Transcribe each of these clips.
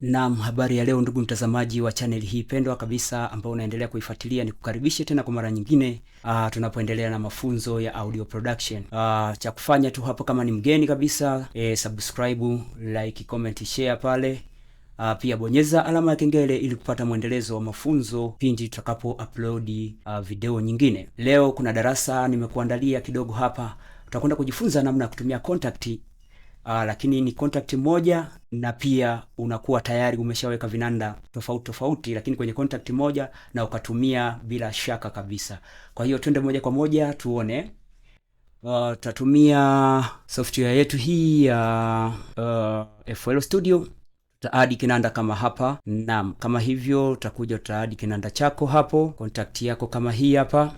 Naam, habari ya leo ndugu mtazamaji wa channel hii pendwa kabisa ambao unaendelea kuifuatilia, ni kukaribishe tena kwa mara nyingine tunapoendelea na mafunzo ya audio production. Cha kufanya tu hapo, kama ni mgeni kabisa, subscribe, like, comment, share pale. Pia bonyeza alama ya kengele ili kupata mwendelezo wa mafunzo pindi tutakapo upload video nyingine. Leo kuna darasa nimekuandalia kidogo hapa. Tutakwenda kujifunza namna ya kutumia contact, lakini ni contact moja, na pia unakuwa tayari umeshaweka vinanda tofauti tofauti, lakini kwenye contact moja na ukatumia bila shaka kabisa. Kwa hiyo twende moja kwa moja tuone. Tutatumia software yetu hii ya FL Studio. Tutaadi kinanda kama hapa. Naam, kama hivyo utakuja utaadi kinanda chako hapo, contact yako kama hii hapa.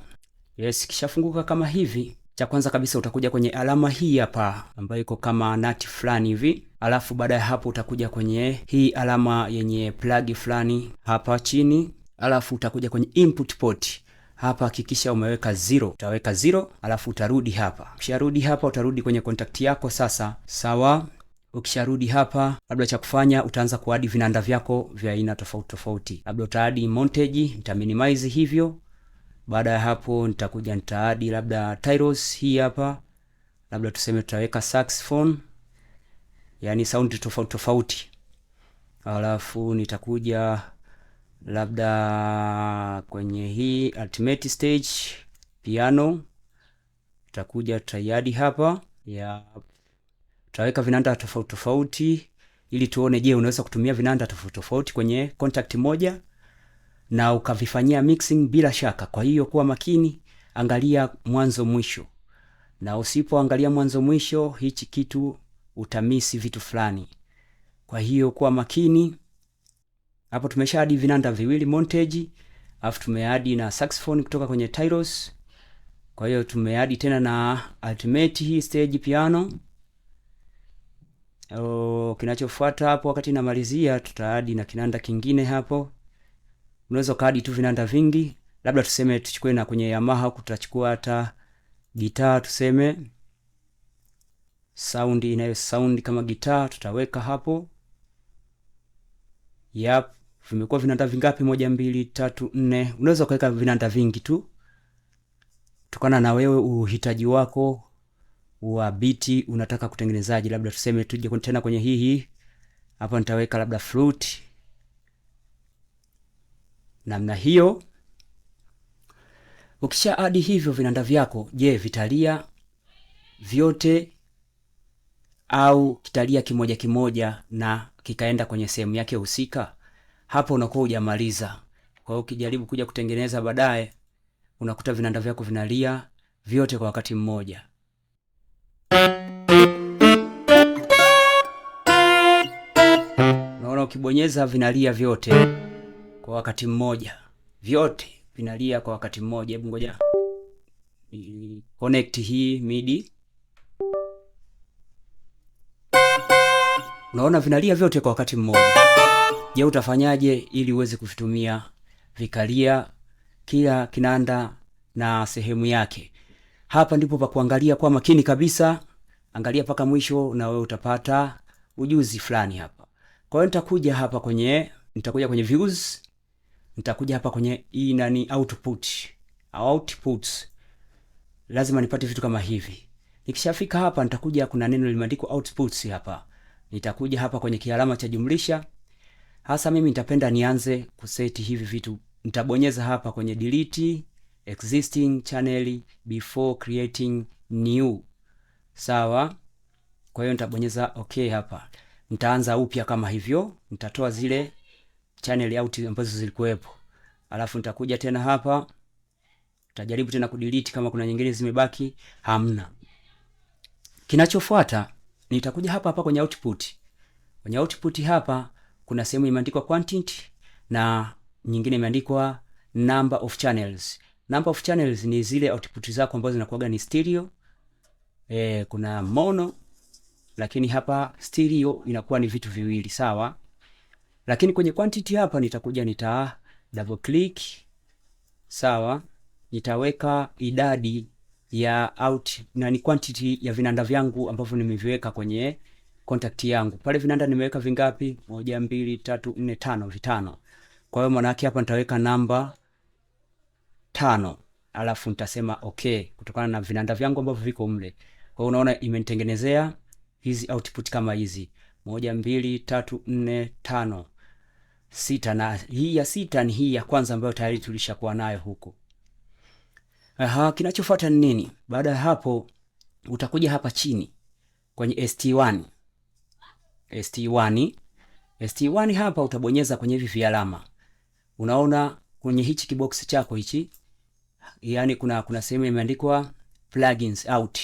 Yes, kishafunguka kama hivi, cha kwanza kabisa utakuja kwenye alama hii hapa ambayo iko kama nati fulani hivi. Alafu baada ya hapo utakuja kwenye hii alama yenye plug fulani hapa chini. Alafu utakuja kwenye input port. Hapa hakikisha umeweka 0. Utaweka 0, alafu utarudi hapa. Ukisharudi hapa utarudi kwenye contact yako sasa. Sawa? Ukisharudi hapa, labda cha kufanya utaanza kuadi vinanda vyako vya aina tofauti tofauti. Labda utaadi montage, nita minimize hivyo. Baada ya hapo nitakuja nitaadi labda tyros hii hapa. Labda tuseme tutaweka saxophone, yani sound tofauti tofauti. Alafu nitakuja labda kwenye hii ultimate stage piano, nitakuja tutaiadi hapa ya tutaweka vinanda tofauti tofauti ili tuone, je, unaweza kutumia vinanda tofauti tofauti kwenye contact moja na ukavifanyia mixing bila shaka. Kwa hiyo kuwa makini, angalia mwanzo mwisho, na usipoangalia mwanzo mwisho hichi kitu utamisi vitu fulani. Kwa hiyo kuwa makini. Hapo tumeshaadi vinanda viwili montage, alafu tumeadi na saxophone kutoka kwenye tyros. Kwa hiyo tumeadi tena na ultimate hii stage piano. Kinachofuata hapo, wakati namalizia, tutaadi na kinanda kingine hapo. Unaweza kaadi tu vinanda vingi, labda tuseme tuchukue na kwenye Yamaha tutachukua hata gitaa, tuseme sound inayo sound kama gitaa tutaweka hapo. Vimekuwa vinanda vingapi? 1 2 3 4. Unaweza kuweka vinanda vingi tu kutokana na wewe uhitaji wako wa biti unataka kutengenezaje. Labda tuseme tuje tena kwenye hii hapa, nitaweka labda flute namna hiyo. Ukisha adi hivyo vinanda vyako, je, vitalia vyote au kitalia kimoja kimoja na kikaenda kwenye sehemu yake husika? Hapo unakuwa hujamaliza. Kwa hiyo ukijaribu kuja kutengeneza baadaye, unakuta vinanda vyako vinalia vyote kwa wakati mmoja. Unaona, ukibonyeza vinalia vyote kwa wakati mmoja, vyote vinalia kwa wakati mmoja. Hebu ngoja connect hii MIDI. Unaona vinalia vyote kwa wakati mmoja. Je, utafanyaje ili uweze kuvitumia vikalia kila kinanda na sehemu yake? Hapa ndipo pa kuangalia kwa makini kabisa. Angalia paka mwisho na wewe utapata ujuzi fulani hapa. Kwa hiyo nitakuja hapa kwenye views. Nitakuja hapa kwenye hii outputs. Lazima nipate vitu kama hivi. Nikishafika hapa nitakuja, kuna neno limeandikwa outputs hapa. Nitakuja hapa kwenye kialama cha jumlisha. Hasa mimi nitapenda nianze kuseti hivi vitu. Nitabonyeza hapa kwenye delete existing channel before creating new. Sawa? Kwa hiyo nitabonyeza okay hapa. Nitaanza upya kama hivyo. Nitatoa zile channel out ambazo zilikuwepo. Alafu nitakuja tena hapa. Nitajaribu tena kudelete kama kuna nyingine zimebaki. Hamna. Kinachofuata nitakuja hapa kwenye output. Kwenye output hapa kuna sehemu imeandikwa quantity na nyingine imeandikwa number of channels. Number of channels ni zile output zako ambazo zinakuwa ni stereo. Kuna mono, lakini hapa stereo inakuwa ni vitu viwili, sawa? Lakini kwenye quantity hapa nita double click. Sawa? Nitaweka idadi ya ni quantity ya vinanda vyangu ambavyo nimeviweka kwenye contact yangu. Pale vinanda nimeweka vingapi? 1 2 3 4 5, vitano. Kwa hiyo maana yake hapa nitaweka namba 5. Alafu nitasema okay kutokana na vinanda vyangu ambavyo viko mle. Kwa hiyo unaona imenitengenezea hizi output kama hizi. 1 2 3 4 5 6, na hii ya 6 ni hii ya kwanza ambayo tayari tulishakuwa nayo huko. Kinachofuata ni nini? Baada ya hapo utakuja hapa chini kwenye ST1. ST1 hapa utabonyeza kwenye hivi vialama. Unaona kwenye hichi kibox chako hichi, yani kuna sehemu imeandikwa plugins out,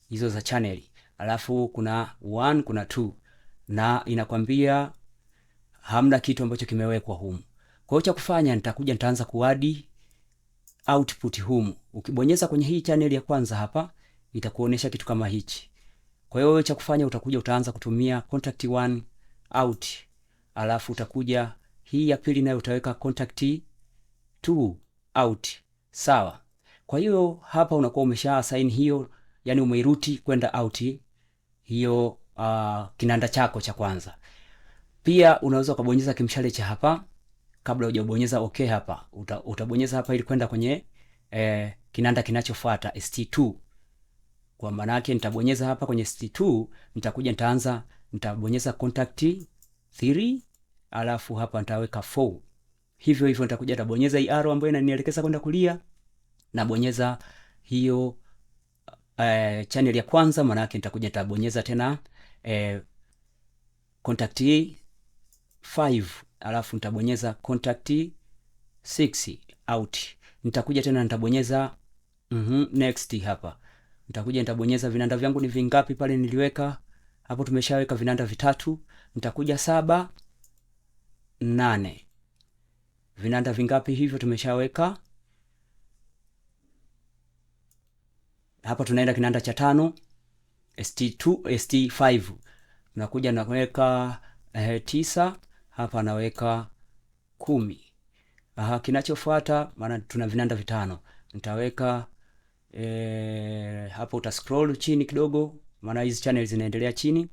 hizo za channel. Alafu kuna 1, kuna 2, na inakwambia hamna kitu ambacho kimewekwa humu. Kwa hiyo cha kufanya nitaanza kuadi output humu. Ukibonyeza kwenye hii channel ya kwanza hapa itakuonesha kitu kama hichi. Kwa hiyo cha kufanya utaanza kutumia contact 1 out. Alafu utakuja hii ya pili nayo utaweka contact 2 out. Sawa. Kwa hiyo hapa unakuwa umesha assign hiyo, yani umeiruti kwenda out hiyo kinanda chako cha kwanza. Pia unaweza kubonyeza kimshale cha hapa kabla hujabonyeza okay hapa. Utabonyeza hapa ili kwenda kwenye kinanda kinachofuata ST2. Kwa maana yake nitabonyeza hapa kwenye ST2, nitabonyeza contact 3, alafu hapa nitaweka 4. Hivyo nitakuja nitabonyeza hii arrow ambayo inanielekeza kwenda kulia, na bonyeza hiyo channel ya kwanza. Maana yake nitabonyeza tena contact 5, alafu nitabonyeza contact 6 out. Nitakuja tena nitabonyeza next hapa. Nitabonyeza vinanda vyangu ni vingapi pale niliweka hapo, tumeshaweka vinanda vitatu. Nitakuja 7 8. Vinanda vingapi hivyo tumeshaweka hapa. Tunaenda kinanda cha 5 ST2 ST5. Nakuja naweka 9 hapa, naweka 10. Kinachofuata maana tuna vinanda vitano, nitaweka hapo utascroll chini kidogo, maana hizi channel zinaendelea chini.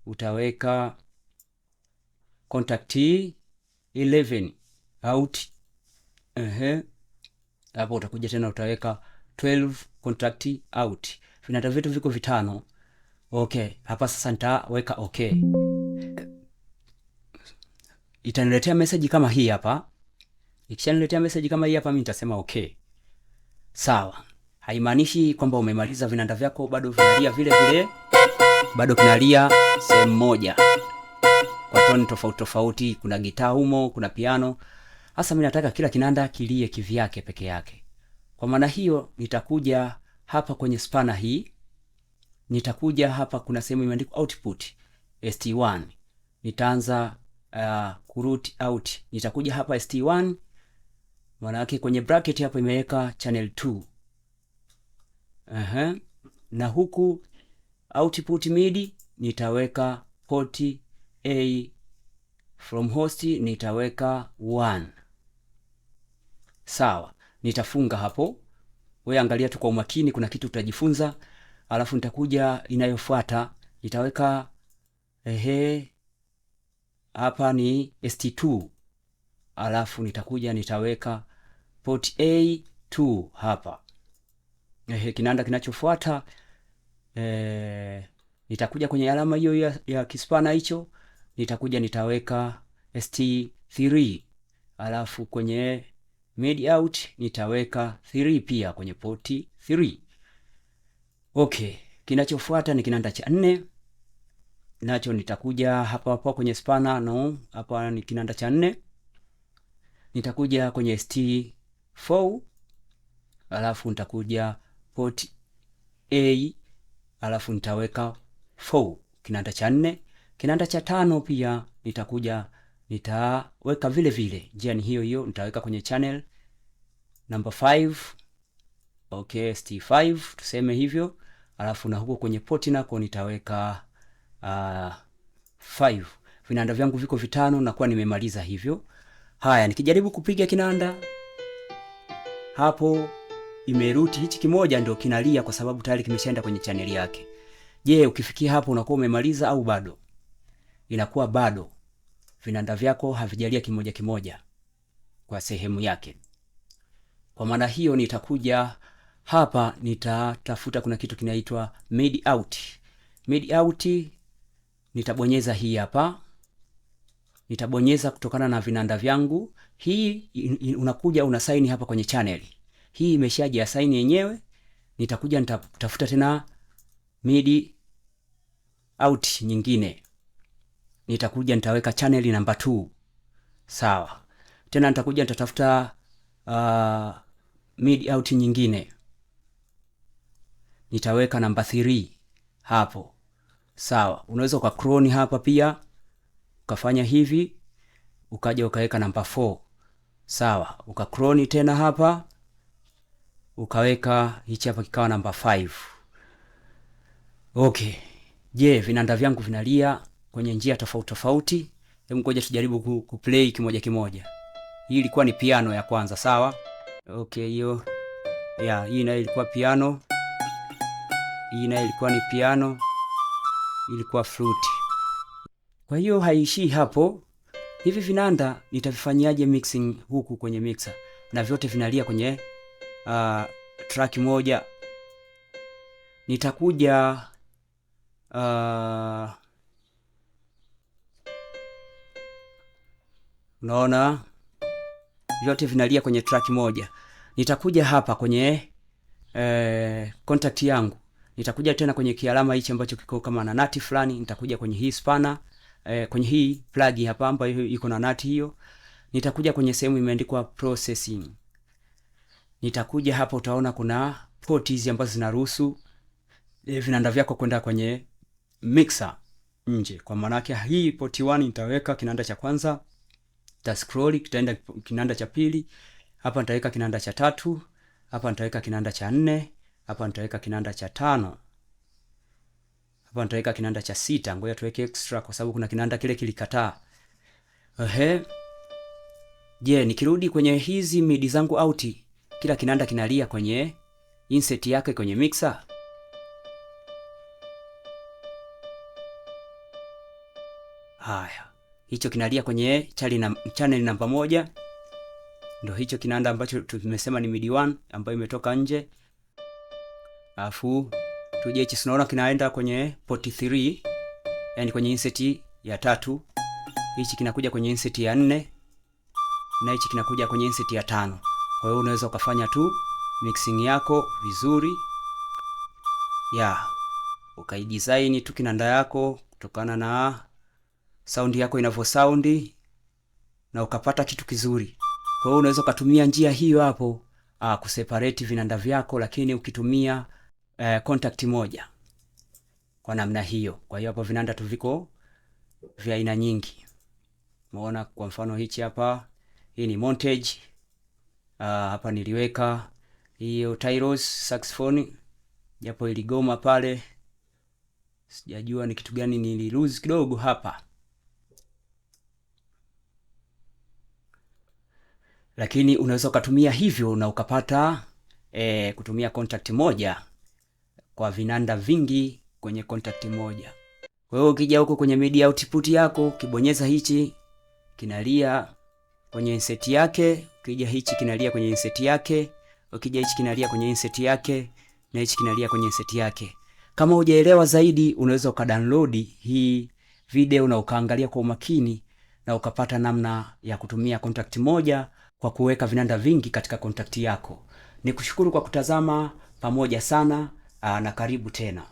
Utaweka contact 11 out. Hapo utakuja tena utaweka 12 contact out. Vinanda vitu viko vitano. Okay, hapa sasa nitaweka okay. Itaniletea message kama hii hapa. Ikishaniletea message kama hii hapa, mimi nitasema okay. Sawa. Haimaanishi kwamba umemaliza vinanda vyako, bado vinalia vile vile. Bado kinalia sehemu moja. Kwa toni tofauti tofauti, kuna gitaa humo, kuna piano. Hasa mimi nataka kila kinanda kilie kivyake peke yake. Kwa maana hiyo nitakuja hapa kwenye spanner hii. Nitakuja hapa kuna sehemu imeandikwa output ST1. Nitaanza kuroot out. Nitakuja hapa ST1. Maana yake kwenye bracket hapo imeweka channel 2. Na huku output MIDI nitaweka port A from host, nitaweka 1. Sawa, nitafunga hapo. Wewe angalia tu kwa umakini, kuna kitu utajifunza. Alafu nitakuja inayofuata, nitaweka hapa ni ST2. Alafu nitaweka port A2 hapa. Kinanda kinachofuata nitakuja kwenye alama hiyo ya kispana hicho, nitaweka ST3. Alafu kwenye mid out nitaweka 3 pia kwenye port 3. Okay, kinachofuata ni kinanda cha 4. Nacho nitakuja hapa kwenye spanner, hapa ni kinanda cha 4. Nitakuja kwenye ST4. Alafu nitakuja port A, alafu nitaweka 4 kinanda cha 4. Kinanda cha 5 pia nitaweka vile vile. Njia ni hiyo, nitaweka kwenye channel number 5. Okay, ST5 tuseme hivyo. Alafu na huko kwenye port nako nitaweka 5. Vinanda vyangu viko vitano na kwa nimemaliza hivyo. Haya, nikijaribu kupiga kinanda hapo imeruti hichi kimoja ndio kinalia kwa sababu tayari kimeshaenda kwenye channel yake. Je, ukifikia hapo unakuwa umemaliza au bado? Inakuwa bado. Vinanda vyako havijalia kimoja kimoja kwa sehemu yake. Kwa maana hiyo nitakuja hapa, nitatafuta kuna kitu kinaitwa MIDI out. MIDI out nitabonyeza hii hapa. Nitabonyeza kutokana na vinanda vyangu. Hii unakuja una sign hapa kwenye channel. Hii imeshaji sign yenyewe. Nitakuja nitafuta tena MIDI out nyingine. Nitakuja nitaweka channel number 2. Sawa. Tena nitakuja nitatafuta MIDI out nyingine. Nitaweka number 3 hapo. Sawa. Unaweza kwa clone hapa pia ukafanya hivi, ukaja ukaweka number 4. Sawa. Ukaclone tena hapa, ukaweka hichi hapa kikawa number 5. Okay. Je, vinanda vyangu vinalia kwenye njia tofauti tofauti? Hebu ngoja tujaribu kuplay kimoja kimoja. Hii ilikuwa ni piano ya kwanza, sawa? Okay, hiyo. Yeah, hii nayo ilikuwa piano. Hii nayo ilikuwa ni piano. Ilikuwa flute. Kwa hiyo haishii hapo. Hivi vinanda nitavifanyaje mixing huku kwenye mixer? Na vyote vinalia kwenye track moja. Nitakuja unaona vyote vinalia kwenye track moja. Nitakuja hapa kwenye contact yangu. Nitakuja tena kwenye kialama hichi ambacho kiko kama na nati fulani. Nitakuja kwenye hii spanner, kwenye hii plug hapa ambayo iko na nati hiyo. Nitakuja kwenye sehemu imeandikwa processing. Nitakuja hapa, utaona kuna port hizi ambazo zinaruhusu vinanda vyako kwenda kwenye mixer nje. Kwa maana yake hii port 1 nitaweka kinanda cha kwanza, ta scroll kitaenda kinanda cha pili, hapa nitaweka kinanda cha 3, hapa nitaweka kinanda cha 4, hapa nitaweka kinanda cha 5, hapa nitaweka kinanda cha 6. Ngoja tuweke extra kwa sababu kuna kinanda kile kilikataa. Je, nikirudi kwenye hizi MIDI zangu out, kila kinanda kinalia kwenye insert yake kwenye mixer? Haya, hicho kinalia kwenye channel namba 1. Ndio hicho kinanda ambacho tumesema ni MIDI 1 ambayo imetoka nje. Alafu tuje hichi tunaona kinaenda kwenye port 3, yani kwenye insert ya 3. Hichi kinakuja kwenye insert ya 4 na hichi kinakuja kwenye insert ya 5. Kwa hiyo unaweza ukafanya tu mixing yako vizuri. Ukaidesign tu kinanda yako kutokana na sound yako inavyo sound na ukapata kitu kizuri. Kwa hiyo unaweza kutumia njia hiyo hapo kuseparate vinanda vyako, lakini ukitumia contact moja kwa namna hiyo. Kwa hiyo hapo vinanda tu viko vya aina nyingi. Umeona kwa mfano hichi hapa, hii ni montage. Hapa niliweka hiyo Tyros saxophone, japo iligoma pale. Sijajua ni kitu gani nililose kidogo hapa. Lakini unaweza kutumia hivyo na ukapata kutumia contact moja kwa vinanda vingi kwenye contact moja. Kwa hiyo ukija huko kwenye MIDI output yako, kibonyeza hichi kinalia kwenye insert yake, ukija hichi kinalia kwenye insert yake, ukija hichi kinalia kwenye insert yake, na hichi kinalia kwenye insert yake. Kama hujaelewa zaidi, unaweza ukadownload hii video na ukaangalia kwa umakini na ukapata namna ya kutumia contact moja kwa kuweka vinanda vingi katika contact yako. Nikushukuru kwa kutazama pamoja sana, na karibu tena.